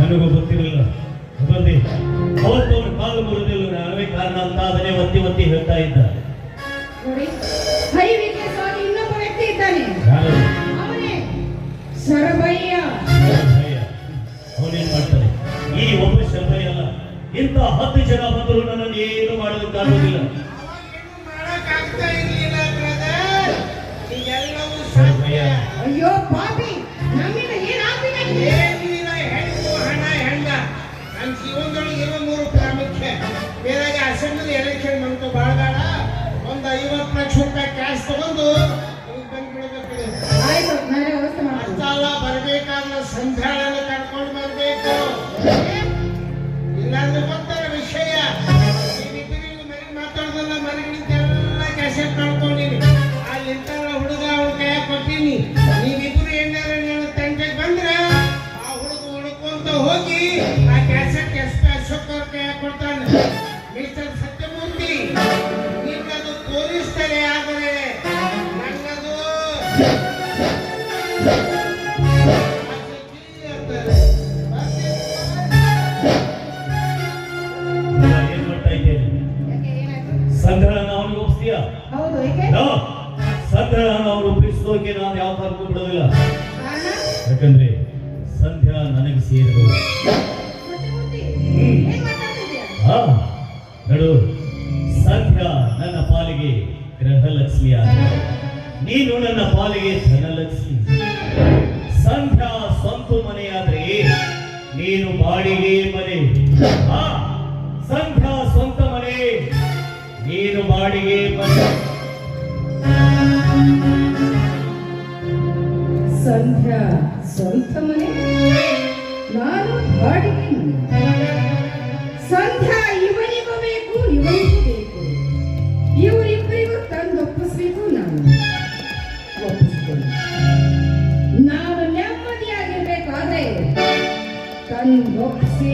ನನಗೂ ಗೊತ್ತಿರಲಿಲ್ಲ ಬಂದಿ ಅವತ್ತವರ ಕಾಲು ಬರುವುದಿಲ್ಲ ನಾವೇ ಕಾರಣ ಅಂತ ಅದನ್ನೇ ಒತ್ತಿ ಒತ್ತಿ ಹೇಳ್ತಾ ಇದ್ದ. ನೋಡಿ ಹರಿವಿಕೆ ಸ್ವಾಮಿ ಇನ್ನೊಬ್ಬ ವ್ಯಕ್ತಿ ಇದ್ದಾನೆ, ಅವನೇ ಶರಭಯ್ಯ. ಅವನೇನ್ ಮಾಡ್ತಾನೆ? ಈ ಒಬ್ಬ ಶರಭಯ್ಯ ಅಲ್ಲ, ಇಂಥ 10 ಜನ ಬಂದರೂ ನನ್ನನ್ನು ಏನು ಮಾಡೋದಕ್ಕಾಗೋದಿಲ್ಲ. ಅಯ್ಯೋ ಪಾಪಿ, ನಮ್ಮಿಂದ ಏನಾಗ್ತಿದೆ? ನನ್ನ ಜೀವನದೊಳಗೆ ಇರೋ 3 ಪ್ರಾಮುಖ್ಯ. ಬೇರೆ ಅಸೆಂಬ್ಲಿ ಎಲೆಕ್ಷನ್ ಬಂತು ಬಾಳ ಬೇಡ, ಒಂದು 50 ಲಕ್ಷ ರೂಪಾಯಿ ಕ್ಯಾಶ್ ತಗೊಂಡು ಬಂದ್ಬಿಡ್ಬೇಕು. ಆಯ್ತು, ನಾಳೆ ವ್ಯವಸ್ಥೆ ಮಾಡ್ತೀನಿ. ಅಷ್ಟಲ್ಲ, ಬರ್ಬೇಕಾದ್ರೆ ಸಂಧ್ಯಾಳನ್ನ ಕರ್ಕೊಂಡು ಬರ್ಬೇಕು. ಇಲ್ಲಾಂದ್ರೆ ಗೊತ್ತಾರ ವಿಷಯ. ನೀವಿಬ್ಬರು ಮನೆಗೆ ಮಾತಾಡೋದಲ್ಲ, ಮನೆಗಳಿಂದೆಲ್ಲ ಕ್ಯಾಸೆಟ್ ಮಾಡ್ಕೊಂಡಿನಿ. ಅಲ್ಲಿಂದ ಹುಡುಗ ಅವ್ರ ಕೈಯಾಗ ಕೊಟ್ಟಿನಿ. ನೀವಿಬ್ಬರು ಏನಾರ ನನ್ನ ತಂಟೆಗೆ ಬಂದ್ರೆ ಆ ಹುಡುಗ ಹುಡುಕೊಂತ ಹೋಗಿ ಆ ಕ್ಯಾಸೆಟ್ ಎಸ್ ಪಿ ಅಶೋಕ್ ಅವ್ರ ಕೈಯಾಗ ಕೊಡ್ತಾನೆ. ಮಿಸ್ಟರ್ ಸತ್ಯಮೂರ್ತಿ, ನಿನ್ನದು ತೋರಿಸ್ತಾರೆ, ಆದರೆ ನನ್ನದು ಏನ್ ಮಾಡ್ತಾ ಇದ್ದೇನೆ? ಸಂಧ್ಯಾಳನ್ನ ಅವನಿಗೆ ಒಪ್ಪಿಸ್ತೀಯ? ಹೌದು, ಏಕೆ? ಸಂಧ್ಯಾಳನ್ನ ಅವ್ರು ಒಪ್ಪಿಸೋಕೆ ನಾನು ಯಾವ ಕಾರಣಕ್ಕೂ ಬಿಡೋದಿಲ್ಲ. ಕಾರಣ? ಯಾಕಂದ್ರೆ ಸಂಧ್ಯಾ ನನಗೆ ಸೇರಿದವು. ಸತ್ಯಮೂರ್ತಿ, ಏನ್ ಮಾತಾಡ್ತಿದ್ಯಾ? ನಡು, ಸಂಧ್ಯಾ ನನ್ನ ಪಾಲಿಗೆ ಗೃಹಲಕ್ಷ್ಮಿ ಆದ, ನೀನು ನನ್ನ ಪಾಲಿಗೆ ಧನಲಕ್ಷ್ಮಿ. ಸಂಧ್ಯಾ ಸ್ವಂತ ಮನೆಯಾದ್ರೆ ನೀನು ಬಾಡಿಗೆ ಮನೆ. ಸಂಧ್ಯಾ ಸ್ವಂತ ಮನೆ, ನೀನು ಬಾಡಿಗೆ ಮನೆ. ಸಂಧ್ಯಾ ಸ್ವಂತ ಮನೆ, ನಾನು ಬಾಡಿಗೆ ಮನೆ. ಸಂಧ್ಯಾ ಇವನಿಗೂ ಬೇಕು, ಇವನಿಗೂ ಬೇಕು. ಇವರಿಬ್ಬರಿಗೂ ತಂದೊಪ್ಪಿಸ್ಬೇಕು. ನಾನು ಒಪ್ಪಿಸ್ತೀನಿ. ನಾನು ನೆಮ್ಮದಿಯಾಗಿರ್ಬೇಕಾದ್ರೆ ತಂದೊಪ್ಪಿಸಿ